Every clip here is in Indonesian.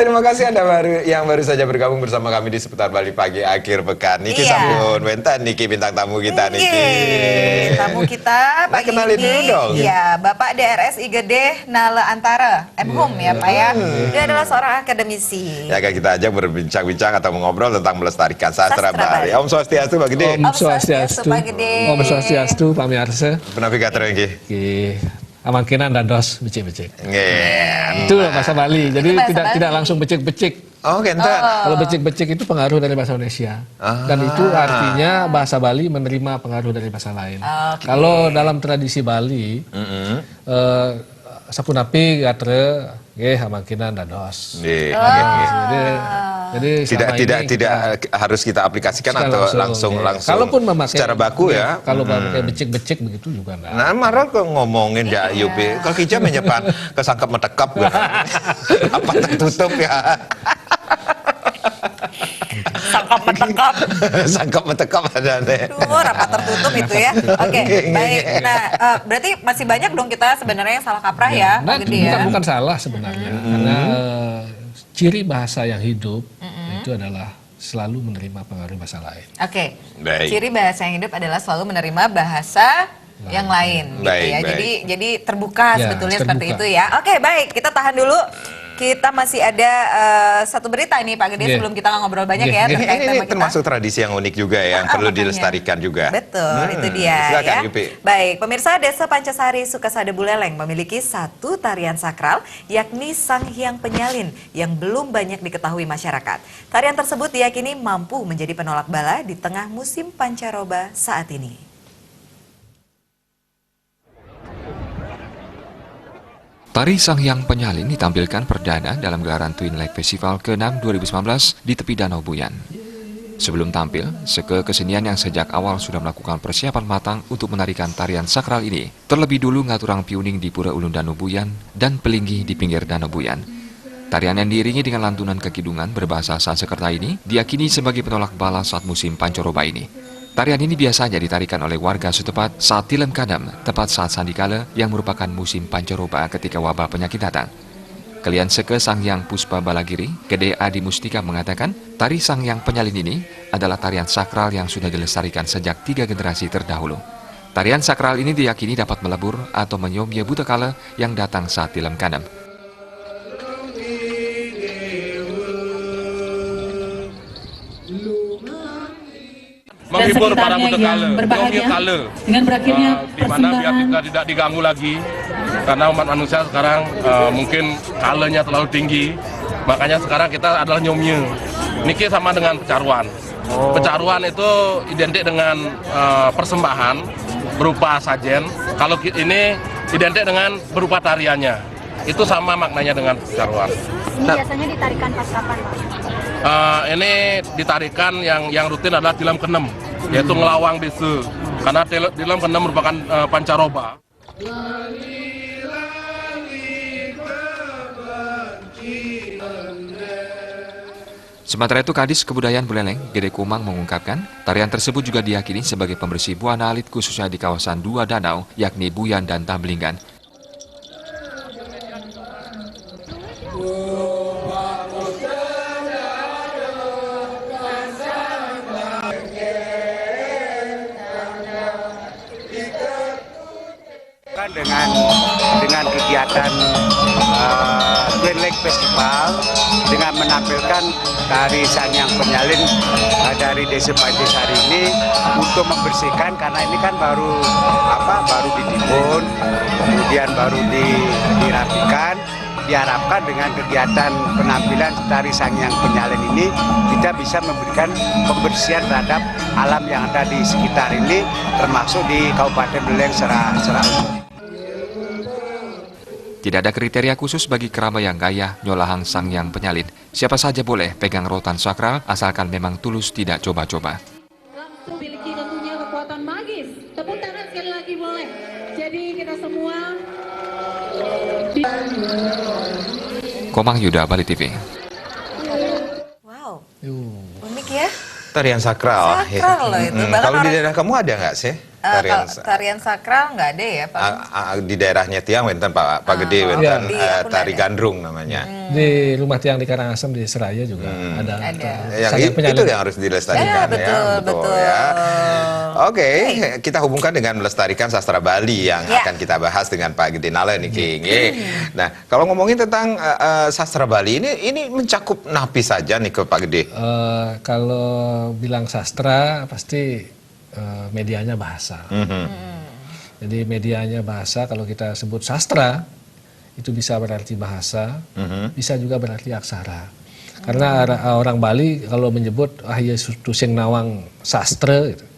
terima kasih Anda yang baru saja bergabung bersama kami di Seputar Bali Pagi akhir pekan. Niki sampun wenten Niki bintang tamu kita Niki. Tamu kita pagi kenalin ini, dulu dong. Iya, Bapak DRS Gede Nale Antara, M.Hum ya Pak ya. Dia adalah seorang akademisi. Ya kan kita ajak berbincang-bincang atau mengobrol tentang melestarikan sastra Bali. Om Swastiastu Pak Gede. Om Swastiastu Pak Gede. Om Swastiastu Pamirsa. Navigator Niki. Amankinan dan dos becik-becik. Yeah. Itu bahasa Bali. Jadi bahasa tidak Bali. langsung becik-becik. Oh, gitu. Kalau becik-becik itu pengaruh dari bahasa Indonesia. Dan itu artinya bahasa Bali menerima pengaruh dari bahasa lain. Kalau dalam tradisi Bali, sapunapi gatre amankinan dan dos. Jadi tidak harus kita aplikasikan atau langsung kalaupun memakai secara baku ya. Kalau pakai becik-becik begitu juga enggak. Nah, marah kok ngomongin ya Yupi. Kalau kita menyepan kesangkap metekap gitu. Apa tertutup ya? Sangkap metekap. Sangkap metekap ada deh. Rapat tertutup itu ya. Oke, baik. Nah, berarti masih banyak dong kita sebenarnya yang salah kaprah ya, Pak Gede ya. Bukan salah sebenarnya. Karena ciri bahasa yang hidup itu adalah selalu menerima pengaruh bahasa lain. Oke. Baik. Ciri bahasa yang hidup adalah selalu menerima bahasa yang lain gitu ya. Baik. Jadi terbuka Ya, sebetulnya terbuka. seperti itu ya. Oke, baik. Kita tahan dulu. Kita masih ada satu berita ini Pak Gede sebelum kita ngobrol banyak ya terkait Ini tema kita. termasuk tradisi yang unik juga ya, yang perlu makanya. dilestarikan juga. Betul, itu dia Silakan, ya. Yupi. Baik, pemirsa Desa Pancasari Sukasada Buleleng memiliki satu tarian sakral yakni Sang Hyang Penyalin yang belum banyak diketahui masyarakat. Tarian tersebut diyakini mampu menjadi penolak bala di tengah musim pancaroba saat ini. Tari Sang Hyang Penyalin ditampilkan perdana dalam gelaran Twin Lake Festival ke-6 2019 di tepi Danau Buyan. Sebelum tampil, Seke Kesenian yang sejak awal sudah melakukan persiapan matang untuk menarikan tarian sakral ini. Terlebih dulu ngaturang piuning di Pura Ulun Danau Buyan dan pelinggi di pinggir Danau Buyan. Tarian yang diiringi dengan lantunan kekidungan berbahasa Sanskerta ini diyakini sebagai penolak bala saat musim pancaroba ini. Tarian ini biasanya ditarikan oleh warga setempat saat Tilem Kadam, tepat saat sandikala yang merupakan musim pancaroba ketika wabah penyakit datang. Kalian Seke Sang Hyang Puspa Balagiri, Gede Adi Mustika mengatakan, tari Sang Hyang Penyalin ini adalah tarian sakral yang sudah dilestarikan sejak 3 generasi terdahulu. Tarian sakral ini diyakini dapat melebur atau menyomya buta kala yang datang saat Tilem Kadam. Menghibur para buta kala, dengan berakhirnya di mana biar kita tidak diganggu lagi karena umat manusia sekarang mungkin kalanya terlalu tinggi, makanya sekarang kita adalah nyomnya. Niki sama dengan pecaruan. Pecaruan itu identik dengan persembahan berupa sajen. Kalau ini identik dengan berupa tariannya. Itu sama maknanya dengan pecaruan. Ini biasanya ditarikan pas kapan, Pak? Ini ditarikan yang rutin adalah Tilem ke-6, yaitu ngelawang desa. Karena Tilem ke-6 merupakan pancaroba. Sementara itu, Kadis Kebudayaan Buleleng, Gede Kumang mengungkapkan, tarian tersebut juga diyakini sebagai pembersih buana alit khususnya di kawasan dua danau, yakni Buyan dan Tambelingan. Dengan kegiatan Twin Lake Festival dengan menampilkan tari Sang Hyang Penyalin dari Desa Pancasari ini untuk membersihkan, karena ini kan baru ditimbun, kemudian baru dirapikan. Diharapkan dengan kegiatan penampilan tari Sang Hyang Penyalin ini kita bisa memberikan pembersihan terhadap alam yang ada di sekitar ini, termasuk di Kabupaten Buleleng secara umum. Tidak ada kriteria khusus bagi kerama yang gaya nyolahang Sang Hyang Penyalin. Siapa saja boleh pegang rotan sakral asalkan memang tulus tidak coba-coba. Langsung memiliki tentunya kekuatan magis. Tepuk tangan sekali lagi boleh. Jadi kita semua Komang Yuda, Bali TV. Wow, unik ya. Tarian sakral. Sakral loh itu. Bahkan Kalau di daerah kamu ada nggak sih? Tarian sakral nggak ada ya Pak? Di daerahnya Tiang wenten Pak Gede wenten Iya. tari gandrung namanya. Di Rumah Tiang di Karangasem di Seraya juga ada. Yang itu yang harus dilestarikan betul. ya. Oke, kita hubungkan dengan melestarikan sastra Bali yang akan kita bahas dengan Pak Gede Nale nih King. Nah, kalau ngomongin tentang sastra Bali ini mencakup napi saja nih ke Pak Gede. Kalau bilang sastra pasti medianya bahasa. Jadi medianya bahasa, kalau kita sebut sastra itu bisa berarti bahasa, bisa juga berarti aksara. Karena orang Bali kalau menyebut ya tusing nawang sastra gitu,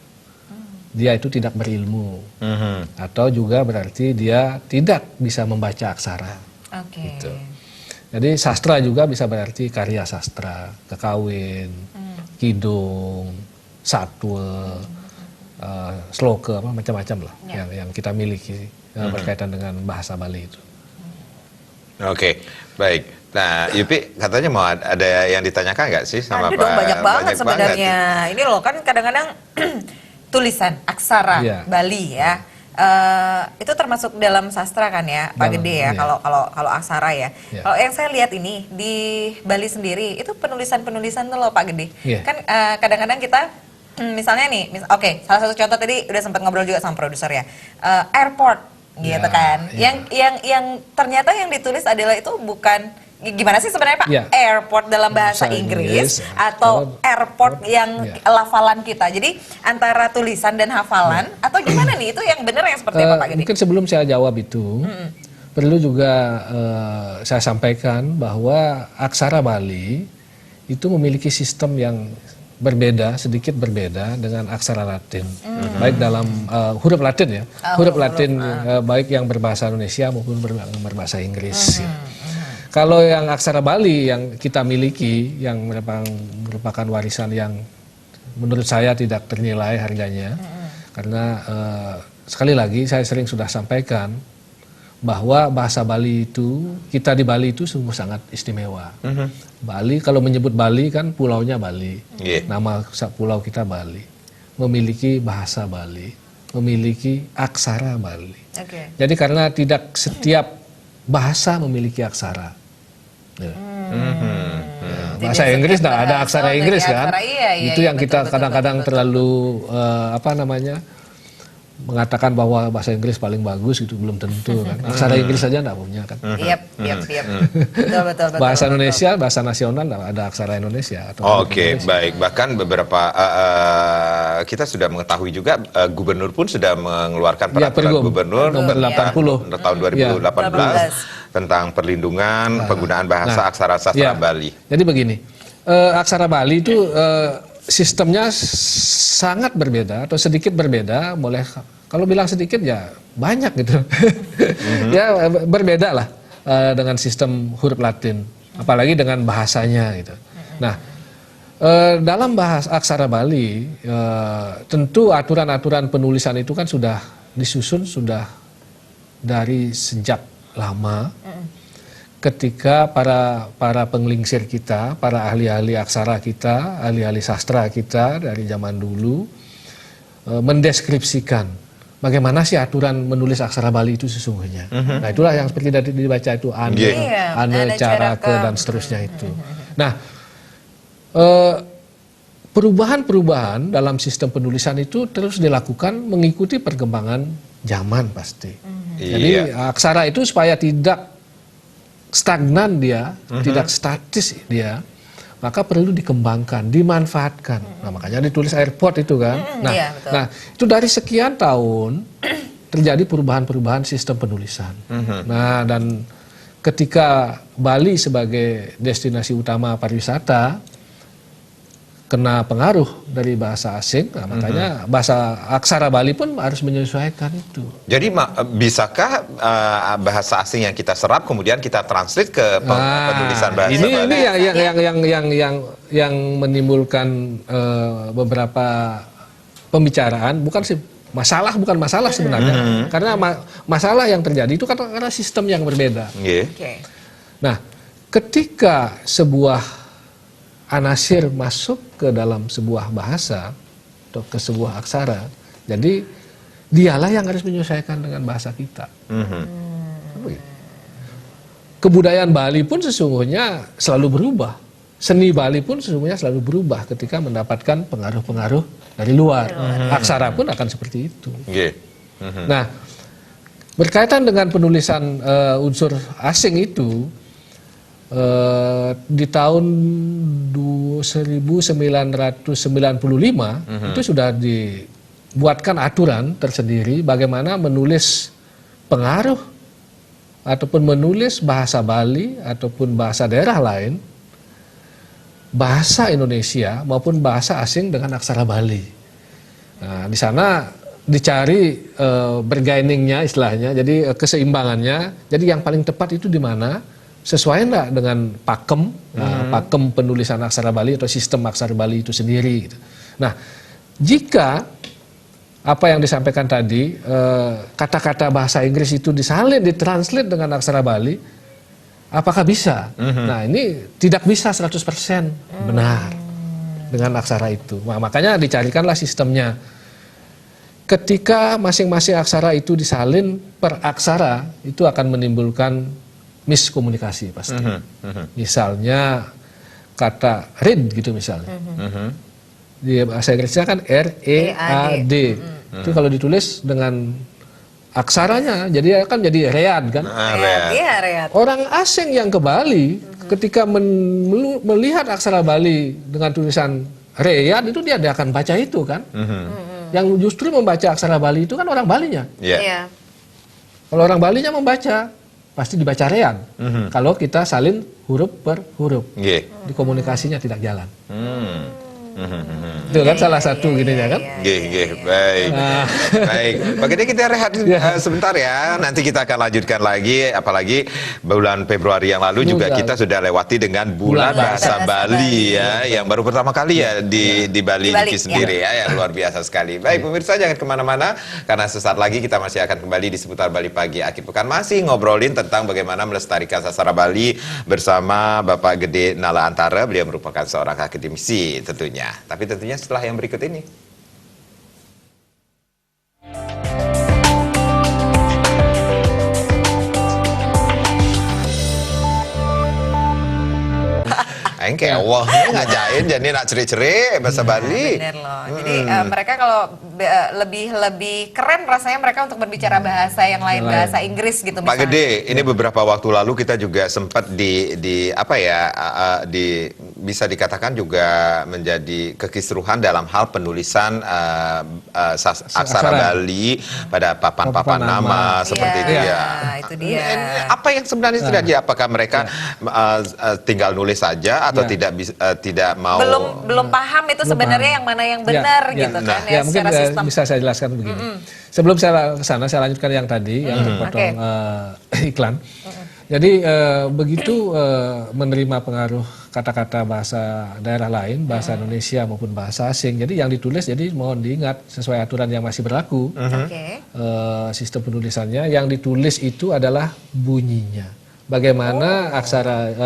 dia itu tidak berilmu, atau juga berarti dia tidak bisa membaca aksara. Gitu. Jadi sastra juga bisa berarti karya sastra, kekawin, kidung, satwa, sloka, macam-macam lah yang kita miliki berkaitan dengan bahasa Bali itu. Oke, baik. Nah, Yupi katanya mau ada yang ditanyakan nggak sih sama Pak? Banyak banget sebenarnya. Ini loh kan kadang-kadang tulisan aksara Bali ya. Itu termasuk dalam sastra kan ya, Pak Gede ya. Kalau aksara ya. Kalau yang saya lihat ini di Bali sendiri itu penulisan tuh loh Pak Gede. Kan kadang-kadang kita misalnya nih, salah satu contoh tadi udah sempat ngobrol juga sama produser ya, airport gitu kan, yang ternyata yang ditulis adalah itu bukan gimana sih sebenarnya Pak, airport dalam bahasa Inggris atau airport yang lafalan kita, jadi antara tulisan dan hafalan atau gimana nih, itu yang benar yang seperti apa Pak Gede? Mungkin sebelum saya jawab itu, perlu juga saya sampaikan bahwa aksara Bali itu memiliki sistem yang sedikit berbeda dengan aksara Latin, baik dalam huruf Latin ya, huruf Latin baik yang berbahasa Indonesia maupun berbahasa Inggris. Kalau yang aksara Bali yang kita miliki, yang merupakan warisan yang menurut saya tidak ternilai harganya, karena sekali lagi saya sering sudah sampaikan bahwa bahasa Bali itu, kita di Bali itu sungguh sangat istimewa. Bali, kalau menyebut Bali kan pulaunya Bali, nama pulau kita Bali, memiliki bahasa Bali, memiliki aksara Bali. Jadi karena tidak setiap bahasa memiliki aksara. Bahasa Inggris ada aksara Inggris kan, itu yang kita kadang-kadang terlalu mengatakan bahwa bahasa Inggris paling bagus itu belum tentu kan. Aksara Inggris saja enggak punya kan. Betul. Bahasa Indonesia, bahasa nasional ada aksara Indonesia. Oke, baik. Bahkan beberapa kita sudah mengetahui juga gubernur pun sudah mengeluarkan peraturan gubernur nomor 80 tahun 2018 tentang perlindungan penggunaan bahasa aksara sastra Bali. Jadi begini, aksara Bali itu sistemnya sangat berbeda atau sedikit berbeda, kalau bilang sedikit ya banyak gitu. Ya berbeda lah dengan sistem huruf Latin, apalagi dengan bahasanya gitu. Nah, dalam bahasa aksara Bali tentu aturan-aturan penulisan itu kan sudah disusun sudah dari sejak lama. Ketika para penglingsir kita, para ahli-ahli aksara kita, ahli-ahli sastra kita dari zaman dulu mendeskripsikan bagaimana sih aturan menulis aksara Bali itu sesungguhnya. Nah itulah yang seperti tadi dibaca itu ane, carake dan seterusnya itu. Nah perubahan-perubahan dalam sistem penulisan itu terus dilakukan mengikuti perkembangan zaman pasti. Jadi aksara itu supaya tidak stagnan dia, tidak statis dia, maka perlu dikembangkan, dimanfaatkan. Nah, makanya ditulis airport itu kan. Nah, itu dari sekian tahun terjadi perubahan-perubahan sistem penulisan. Nah, dan ketika Bali sebagai destinasi utama pariwisata kena pengaruh dari bahasa asing, nah, makanya bahasa aksara Bali pun harus menyesuaikan itu. Jadi bisakah bahasa asing yang kita serap kemudian kita translate ke penulisan bahasa Bali? Ini yang menimbulkan beberapa pembicaraan, bukan masalah sebenarnya, karena masalah yang terjadi itu karena sistem yang berbeda. Nah, ketika sebuah anasir masuk ke dalam sebuah bahasa atau ke sebuah aksara, jadi dialah yang harus menyesuaikan dengan bahasa kita. Kebudayaan Bali pun sesungguhnya selalu berubah. Seni Bali pun sesungguhnya selalu berubah ketika mendapatkan pengaruh-pengaruh dari luar. Aksara pun akan seperti itu. Nah, berkaitan dengan penulisan unsur asing itu, di tahun 1995 itu sudah dibuatkan aturan tersendiri bagaimana menulis pengaruh ataupun menulis bahasa Bali ataupun bahasa daerah lain, bahasa Indonesia maupun bahasa asing dengan aksara Bali. Nah, di sana dicari bergainingnya istilahnya, jadi keseimbangannya. Jadi yang paling tepat itu di mana? Sesuai enggak dengan pakem, pakem penulisan aksara Bali atau sistem aksara Bali itu sendiri. Gitu. Nah, jika apa yang disampaikan tadi, kata-kata bahasa Inggris itu disalin, ditranslate dengan aksara Bali, apakah bisa? Nah, ini tidak bisa 100% benar dengan aksara itu. Nah, makanya dicarikanlah sistemnya. Ketika masing-masing aksara itu disalin per aksara, itu akan menimbulkan miskomunikasi pasti. Misalnya kata read gitu misalnya. Di bahasa Inggrisnya kan R-E-A-D. Itu kalau ditulis dengan aksaranya, jadi akan jadi read kan. Read. Orang asing yang ke Bali, ketika melihat aksara Bali dengan tulisan read, itu dia akan baca itu kan. Yang justru membaca aksara Bali itu kan orang Balinya. Kalau orang Balinya membaca, pasti dibaca read. Kalau kita salin huruf per huruf, di komunikasinya tidak jalan. Itu kan salah satu gininya kan. Baik. Baik. Bagaimana kita rehat sebentar ya. Nanti kita akan lanjutkan lagi. Apalagi bulan Februari yang lalu juga kita sudah lewati dengan bulan bahasa Bali ya, yang baru pertama kali ya di Bali ini sendiri ya, yang luar biasa sekali. Baik pemirsa, jangan kemana-mana karena sesaat lagi kita masih akan kembali di seputar Bali Pagi akhir pekan, masih ngobrolin tentang bagaimana melestarikan sastra Bali bersama Bapak Gede Nala Antara. Beliau merupakan seorang akademisi tentunya. Tapi tentunya setelah yang berikut ini. Aing kayak wah ngajain jadi nak ceri-ceri bahasa Bali. Bener loh. Jadi mereka kalau lebih keren rasanya mereka untuk berbicara bahasa yang lain, bahasa Inggris gitu Pak misalnya. Gede, ini beberapa waktu lalu kita juga sempat di apa ya, bisa dikatakan juga menjadi kekisruhan dalam hal penulisan aksara Bali pada papan-papan nama seperti itu ya. Itu dia. Apa yang sebenarnya terjadi? Apakah mereka tinggal nulis saja atau tidak mau? Belum paham itu sebenarnya yang mana yang benar gitu kan ya, mungkin secara sistem. bisa saya jelaskan begini. Sebelum saya ke sana, saya lanjutkan yang tadi yang terpotong iklan. Jadi begitu menerima pengaruh kata-kata bahasa daerah lain, bahasa Indonesia maupun bahasa asing, jadi yang ditulis, jadi mohon diingat sesuai aturan yang masih berlaku, sistem penulisannya yang ditulis itu adalah bunyinya. Bagaimana aksara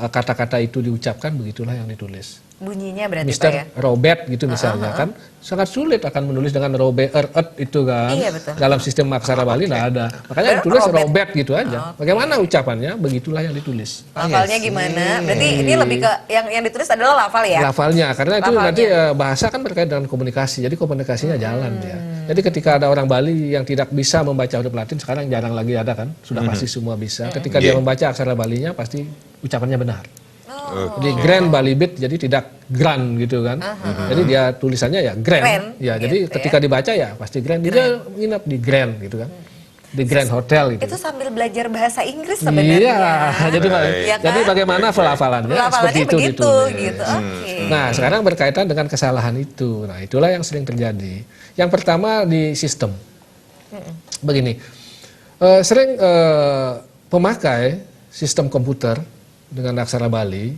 kata-kata itu diucapkan, begitulah yang ditulis. Bunyinya berarti Mister Pak ya? Robert gitu misalnya kan sangat sulit akan menulis dengan Robert itu kan. Iya, betul. Dalam sistem aksara Bali nggak ada. Makanya ditulis Robert gitu aja. Bagaimana ucapannya, begitulah yang ditulis. Lafalnya gimana? Berarti ini lebih ke yang ditulis adalah lafal ya? Lafalnya, karena itu nanti bahasa kan berkait dengan komunikasi. Jadi komunikasinya jalan ya. Jadi ketika ada orang Bali yang tidak bisa membaca huruf Latin, sekarang jarang lagi ada kan. Sudah pasti semua bisa. Ketika dia membaca aksara Balinya pasti ucapannya benar. Jadi grand Bali Beat, jadi tidak grand gitu kan. Jadi dia tulisannya ya grand. Ya, jadi ketika dibaca ya pasti grand. Dia nginap di grand gitu kan. Di Grand Hotel gitu. Itu sambil belajar bahasa Inggris sebenarnya. Iya. Jadi bagaimana pelafalannya seperti itu ditulis. Gitu. Nah, sekarang berkaitan dengan kesalahan itu. Nah, itulah yang sering terjadi. Yang pertama di sistem. Begini. Sering pemakai sistem komputer dengan aksara Bali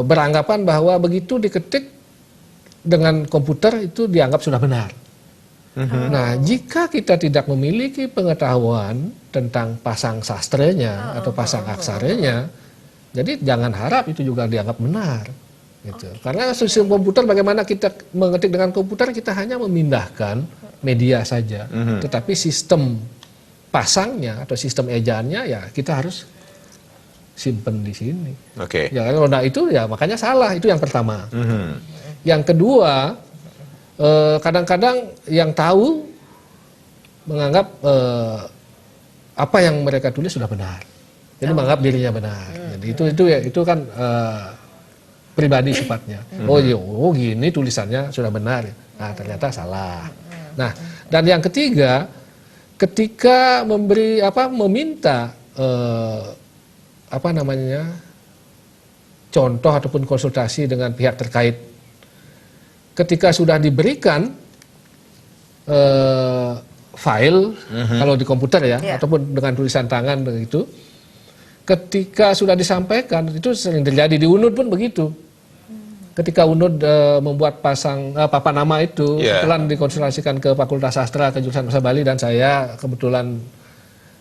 beranggapan bahwa begitu diketik dengan komputer itu dianggap sudah benar. Nah, jika kita tidak memiliki pengetahuan tentang pasang sastranya atau pasang aksaranya, jadi jangan harap itu juga dianggap benar. Gitu. Karena sistem komputer, bagaimana kita mengetik dengan komputer, kita hanya memindahkan media saja, tetapi sistem pasangnya atau sistem ejaannya ya kita harus simpen di sini. Oke. Ya kalau nah itu ya makanya salah, itu yang pertama. Yang kedua, kadang-kadang yang tahu menganggap apa yang mereka tulis sudah benar, jadi menganggap dirinya benar. Jadi itu kan pribadi sifatnya. Oh gini tulisannya sudah benar. Nah ternyata salah. Nah dan yang ketiga, ketika meminta contoh ataupun konsultasi dengan pihak terkait, ketika sudah diberikan file kalau di komputer ya, ataupun dengan tulisan tangan begitu, ketika sudah disampaikan itu sering terjadi di UNUD pun begitu. Ketika UNUD membuat papan nama itu, kebetulan dikonsultasikan ke Fakultas Sastra ke jurusan Bahasa Bali, dan saya kebetulan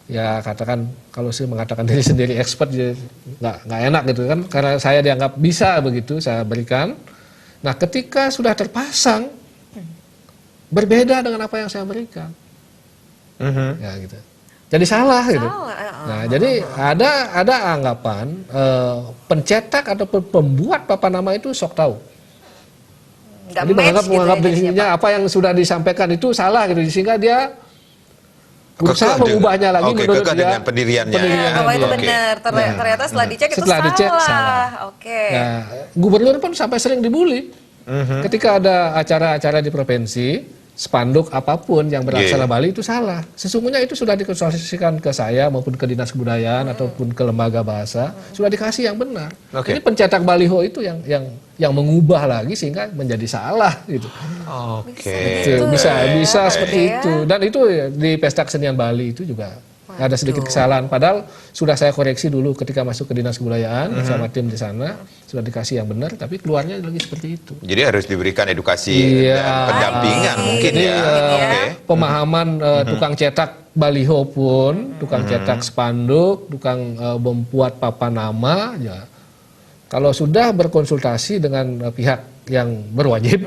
ya katakan kalau saya mengatakan diri sendiri expert jadi nggak enak gitu kan, karena saya dianggap bisa begitu, saya berikan. Nah ketika sudah terpasang berbeda dengan apa yang saya berikan, ya gitu. Jadi salah gitu. Nah jadi ada anggapan pencetak ataupun pembuat papan nama itu sok tahu. Jadi menganggap dirinya apa yang sudah disampaikan itu salah gitu, sehingga dia berusaha mengubahnya lagi menurut dia dengan pendiriannya. Kalau itu benar, ternyata setelah dicek itu salah. Oke. Nah, gubernur pun sampai sering dibully. Ketika ada acara-acara di provinsi, spanduk apapun yang beraksara Bali itu salah. Sesungguhnya itu sudah dikonsultasikan ke saya maupun ke Dinas Kebudayaan ataupun ke lembaga bahasa, sudah dikasih yang benar. Jadi pencetak baliho itu yang mengubah lagi sehingga menjadi salah gitu. Bisa seperti itu. Dan itu di Pesta Kesenian Bali itu juga ada sedikit kesalahan. Padahal sudah saya koreksi dulu ketika masuk ke Dinas Kebudayaan bersama tim di sana, sudah dikasih yang benar, tapi keluarnya lagi seperti itu. Jadi harus diberikan edukasi dan pendampingan mungkin pemahaman tukang cetak baliho pun, tukang cetak spanduk, tukang membuat papan nama, ya kalau sudah berkonsultasi dengan pihak yang berwajib,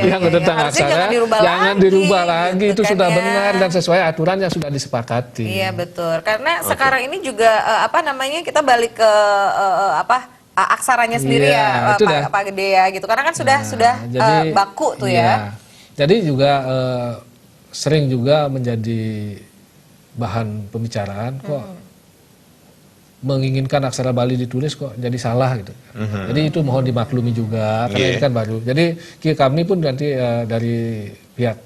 yang tentang aksara, jangan dirubah lagi, itu sudah benar dan sesuai aturan yang sudah disepakati. Iya betul, karena sekarang ini juga kita balik ke aksaranya sendiri ya, Pak Gede ya gitu, karena kan sudah jadi, baku tuh ya. Jadi juga sering juga menjadi bahan pembicaraan kok. Menginginkan aksara Bali ditulis kok jadi salah gitu. Jadi itu mohon dimaklumi juga karena ini kan baru. Jadi kami pun nanti dari pihak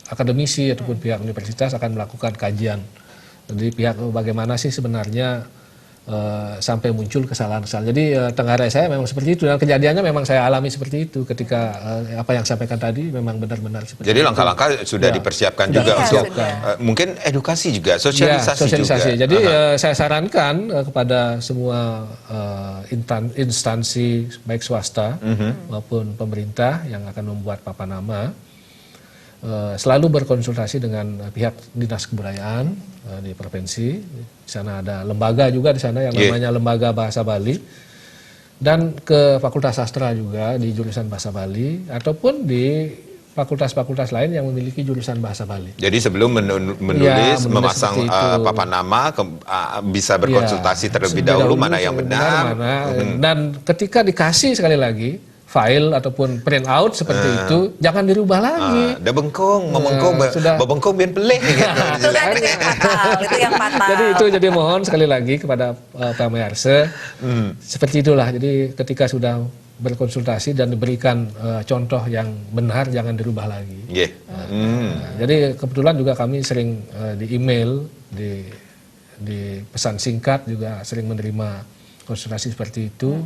akademisi ataupun pihak universitas akan melakukan kajian. Jadi pihak bagaimana sih sebenarnya sampai muncul kesalahan-kesalahan. Jadi tenggarai saya memang seperti itu dan kejadiannya memang saya alami seperti itu ketika apa yang sampaikan tadi memang benar-benar seperti itu. Jadi langkah-langkah sudah dipersiapkan juga untuk mungkin edukasi juga, sosialisasi juga. Jadi saya sarankan kepada semua instansi baik swasta maupun pemerintah yang akan membuat papan nama selalu berkonsultasi dengan pihak Dinas Kebudayaan di provinsi. Di sana ada lembaga juga di sana yang namanya Lembaga Bahasa Bali, dan ke Fakultas Sastra juga di jurusan Bahasa Bali ataupun di fakultas-fakultas lain yang memiliki jurusan Bahasa Bali. Jadi sebelum menulis memasang papan nama bisa berkonsultasi terlebih dahulu mana yang benar. Dan ketika dikasih sekali lagi file ataupun print out seperti itu, jangan dirubah lagi. Udah bengkong, bebengkong biar pelih gitu. Itu yang fatal. Jadi itu jadi mohon sekali lagi kepada Pak Mayarse, seperti itulah. Jadi ketika sudah berkonsultasi dan diberikan contoh yang benar, jangan dirubah lagi. Jadi kebetulan juga kami sering di email, di pesan singkat juga sering menerima konsultasi seperti itu.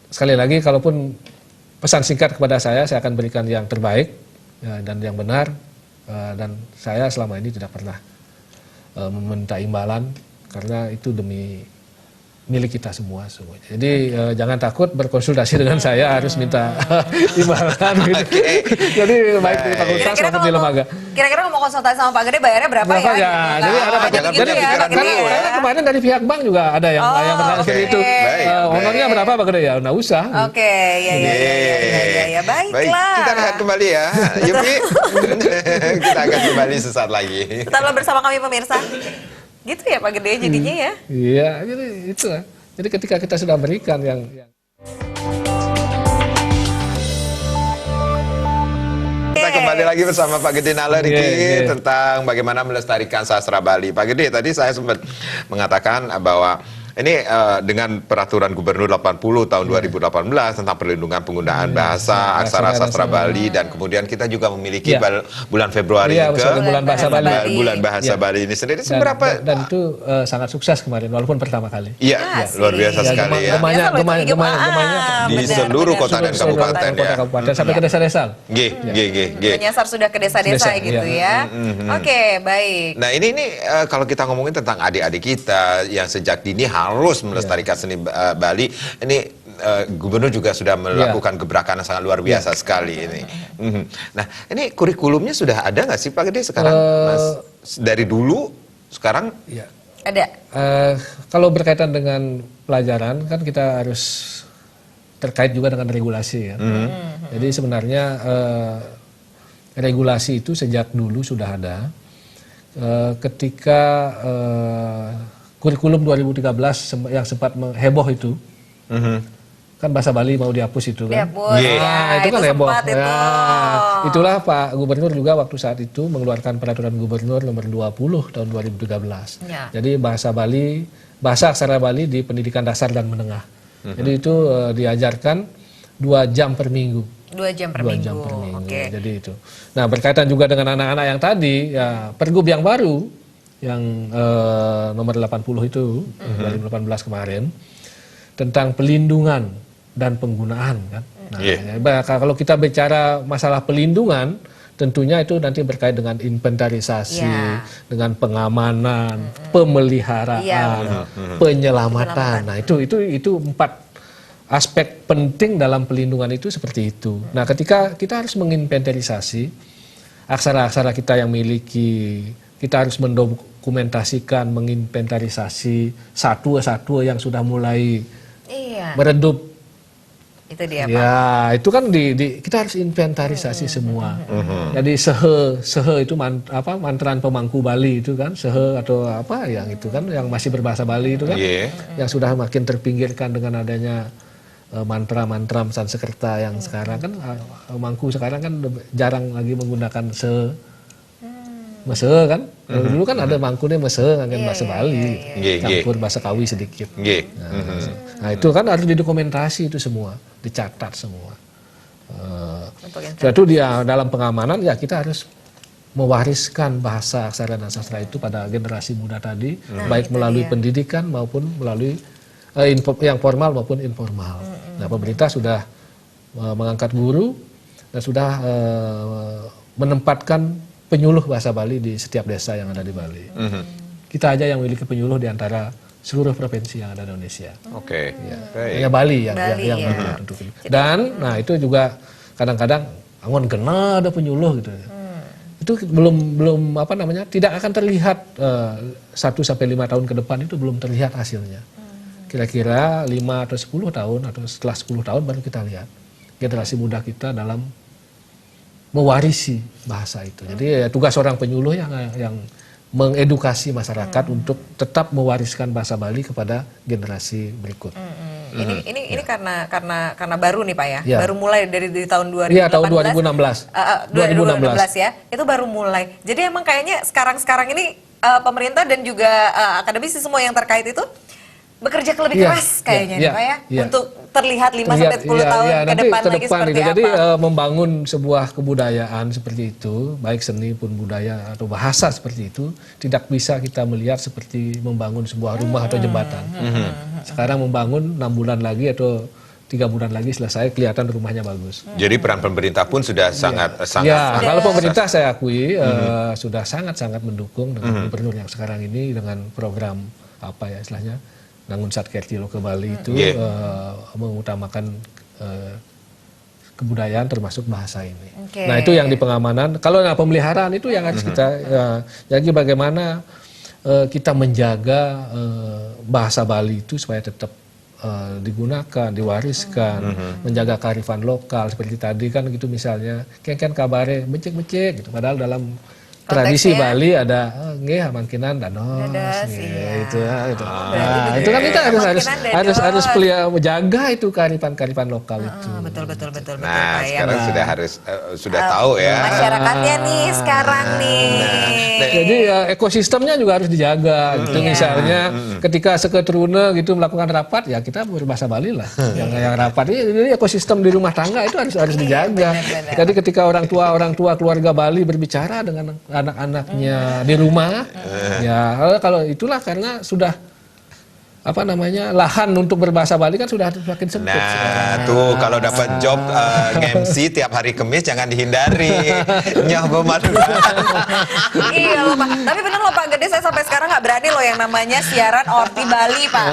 Sekali lagi, kalaupun pesan singkat kepada saya akan berikan yang terbaik dan yang benar, dan saya selama ini tidak pernah meminta imbalan karena itu demi milik kita semua semuanya. Jadi jangan takut berkonsultasi dengan saya, harus minta imbalan gitu. Jadi baik di fakultas maupun di lembaga. Kira-kira mau konsultasi sama Pak Gede bayarnya berapa Berapa ya? ya? Jadi ada Jangan jadi gitu ya, Pak Gede ya. karena kemarin dari pihak bank juga ada yang bertanya seperti itu. Honornya berapa Pak Gede ya? Nggak usah. Oke, ya Baik, baiklah. kita lihat kembali ya. Yupi, kita akan kembali sesaat lagi. Tetaplah bersama kami pemirsa. Gitu ya Pak Gede jadinya ya. Iya, jadi itulah. Jadi ketika kita sudah berikan yang Kita kembali lagi bersama Pak Gede Nale Niki tentang bagaimana melestarikan sastra Bali. Pak Gede, tadi saya sempat mengatakan bahwa ini dengan peraturan Gubernur 80 tahun 2018 tentang perlindungan penggunaan bahasa aksara sastra Bali, dan kemudian kita juga memiliki bulan Februari ke bulan bahasa Bali. Bulan bahasa Bali ini sendiri seberapa dan itu sangat sukses kemarin walaupun pertama kali. Iya, luar biasa sekali ya. Gemanya Di seluruh kota dan kabupaten ya. Sampai ke desa-desa. Menyasar sudah ke desa-desa gitu ya. Oke, baik. Nah ini kalau kita ngomongin tentang adik-adik kita yang sejak dini harus melestarikan seni Bali, ini Gubernur juga sudah melakukan gebrakan yang sangat luar biasa sekali ini. Nah ini kurikulumnya sudah ada nggak sih Pak Gede sekarang, Mas? Dari dulu sekarang? Ya. Ada. Kalau berkaitan dengan pelajaran kan kita harus terkait juga dengan regulasi ya. Jadi sebenarnya regulasi itu sejak dulu sudah ada. Ketika kurikulum 2013 yang sempat heboh itu, kan bahasa Bali mau dihapus itu kan. Dihapus, itu kan heboh. Itu. Itulah Pak Gubernur juga waktu saat itu mengeluarkan peraturan Gubernur nomor 20 tahun 2013. Ya. Jadi bahasa Bali, bahasa aksara Bali di pendidikan dasar dan menengah. Jadi itu diajarkan 2 jam per minggu. 2 jam per 2 minggu. jam per minggu. Oke. Jadi itu. Nah berkaitan juga dengan anak-anak yang tadi, ya Pergub yang baru yang nomor 80 itu 2018 kemarin tentang pelindungan dan penggunaan kan. Nah, kalau kita bicara masalah pelindungan, tentunya itu nanti berkait dengan inventarisasi, dengan pengamanan, pemeliharaan, penyelamatan. Nah, itu 4 aspek penting dalam pelindungan itu seperti itu. Nah, ketika kita harus menginventarisasi aksara-aksara kita yang miliki, kita harus mendokumentasikan, menginventarisasi satu yang sudah mulai meredup. Itu dia, Pak. Ya, itu kan kita harus inventarisasi semua. Jadi sehe itu mantraan pemangku Bali itu kan, sehe atau apa yang itu kan yang masih berbahasa Bali itu kan, yang sudah makin terpinggirkan dengan adanya mantra-mantra Sansekerta yang sekarang kan Mangku sekarang kan jarang lagi menggunakan mese kan. Dulu kan ada mangkunya mese kan bahasa Bali, campur bahasa Kawi sedikit. Nah, itu kan harus didokumentasi itu semua, dicatat semua. Itu dia dalam pengamanan ya kita harus mewariskan bahasa aksara dan sastra itu pada generasi muda tadi, baik melalui pendidikan maupun melalui yang formal maupun informal. Nah, pemerintah sudah mengangkat guru dan sudah menempatkan penyuluh bahasa Bali di setiap desa yang ada di Bali. Kita aja yang memiliki penyuluh di antara seluruh provinsi yang ada di Indonesia. Oke. Hanya Bali yang untuk itu. Dan nah itu juga kadang-kadang angon kena ada penyuluh gitu. Itu belum tidak akan terlihat 1 sampai 5 tahun ke depan itu belum terlihat hasilnya. Kira-kira 5 atau 10 tahun atau setelah 10 tahun baru kita lihat generasi muda kita dalam mewarisi bahasa itu. Jadi tugas orang penyuluh yang mengedukasi masyarakat untuk tetap mewariskan bahasa Bali kepada generasi berikut. Ini karena baru nih Pak ya. Baru mulai dari tahun 2018. Iya, tahun 2016. 2016 ya. Itu baru mulai. Jadi emang kayaknya sekarang ini pemerintah dan juga akademisi semua yang terkait itu bekerja lebih keras kayaknya nih Pak ya. Untuk terlihat 5 sampai 10 tahun ke depan lagi seperti itu. Jadi apa. membangun sebuah kebudayaan seperti itu, baik seni pun budaya atau bahasa seperti itu, tidak bisa kita melihat seperti membangun sebuah rumah atau jembatan. Sekarang membangun 6 bulan lagi atau 3 bulan lagi selesai, kelihatan rumahnya bagus. Jadi peran pemerintah pun sudah sangat. Ya, kalau pemerintah saya akui sudah sangat mendukung dengan gubernur yang sekarang ini dengan program apa ya istilahnya Nangunsat Kertilo ke Bali itu mengutamakan kebudayaan termasuk bahasa ini. Nah itu yang di pengamanan. Kalau pemeliharaan itu yang harus kita jadi bagaimana kita menjaga bahasa Bali itu supaya tetap digunakan, diwariskan, menjaga kearifan lokal seperti tadi kan gitu misalnya, kan kabare becek-becek gitu. Padahal dalam tradisi Bali ada nggih hamangkinan dados itu. Nah, itu kan kita harus pelihara menjaga itu kearifan lokal itu. Betul. Nah, Pak, sekarang sudah tahu ya. Masyarakatnya nih sekarang nih. Jadi ekosistemnya juga harus dijaga. Gitu. Misalnya ketika seketruna gitu melakukan rapat ya kita berbahasa Bali lah. yang rapat ini ekosistem di rumah tangga itu harus dijaga. Jadi ketika orang tua keluarga Bali berbicara dengan anak-anaknya di rumah, ya kalau itulah karena sudah lahan untuk berbahasa Bali kan sudah semakin sempit. Nah, tuh kalau dapat job MC tiap hari Kamis jangan dihindari. Nyoba madu. Iya loh Pak. Tapi benar loh Pak Gede, saya sampai sekarang nggak berani loh yang namanya siaran Orti Bali Pak.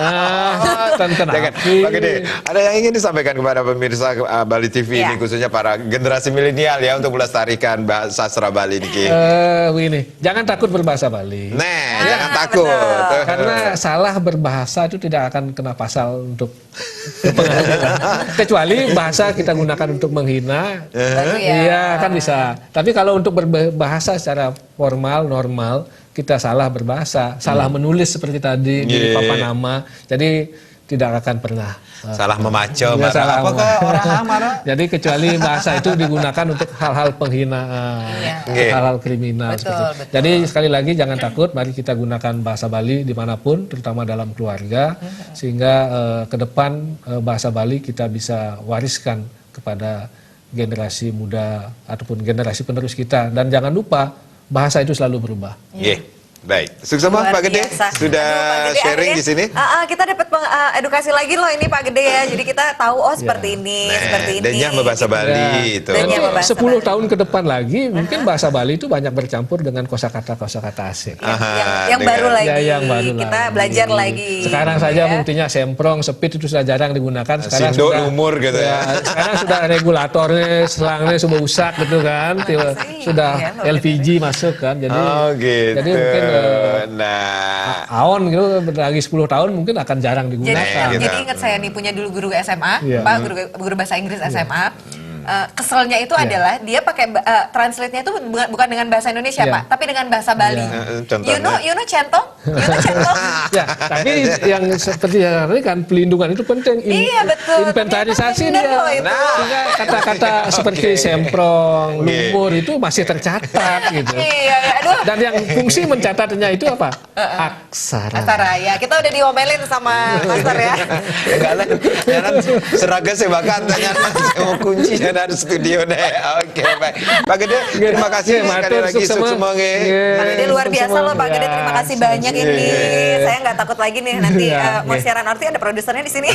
Jangan, Pak Gede, ada yang ingin disampaikan kepada pemirsa Bali TV ini khususnya para generasi milenial ya untuk melestarikan bahasa sastra Bali ini. Begini, jangan takut berbahasa Bali. Jangan takut. Karena salah berbahasa itu tidak akan kena pasal untuk kecuali bahasa kita gunakan untuk menghina, iya kan bisa. Tapi kalau untuk berbahasa secara formal normal kita salah berbahasa, salah menulis seperti tadi di papan nama, jadi tidak akan pernah salah memacem marah. Jadi kecuali bahasa itu digunakan untuk hal-hal penghinaan, hal-hal kriminal. Betul. Jadi sekali lagi jangan takut, mari kita gunakan bahasa Bali dimanapun, terutama dalam keluarga, sehingga ke depan bahasa Bali kita bisa wariskan kepada generasi muda ataupun generasi penerus kita. Dan jangan lupa bahasa itu selalu berubah. Baik, sukses Pak Gede sudah sharing di sini. Kita dapat edukasi lagi loh ini Pak Gede ya. Jadi kita tahu seperti ini, seperti ini. Dan bahasa Bali itu. 10 tahun ke depan lagi mungkin bahasa Bali itu banyak bercampur dengan kosakata asing. Yang baru lagi. Kita lagi. belajar lagi. Sekarang saja buktinya semprong, sepit itu sudah jarang digunakan. Sekarang Sindo sudah umur gitu ya. Sekarang sudah regulatornya, selangnya sudah usak gitu kan. Sudah LPG masuk kan. Jadi gitu. Mungkin aon gitu lagi 10 tahun mungkin akan jarang digunakan. Jadi ingat saya nih punya dulu guru SMA, Pak, guru bahasa Inggris SMA. Keselnya itu adalah dia pakai translate-nya itu bukan dengan bahasa Indonesia Pak, tapi dengan bahasa Bali. You know centong? Ya, tapi yang seperti yang ini kan pelindungan itu penting. Iya betul. Inventarisasi dia. Sehingga kata-kata seperti semprong, lumur itu masih tercatat gitu. Dan yang fungsi mencatatnya itu apa? Aksara. Ya, kita udah diomelin sama Master ya. Jangan seragam saya bahkan tanya mau kunci dan ada studio deh. Oke, baik. Pak Gede, terima kasih sekali lagi sukses semangat. Pak Gede luar biasa loh Pak Gede, terima kasih banyak ini. Saya nggak takut lagi nih nanti mau siaran Orti ada produsernya di sini.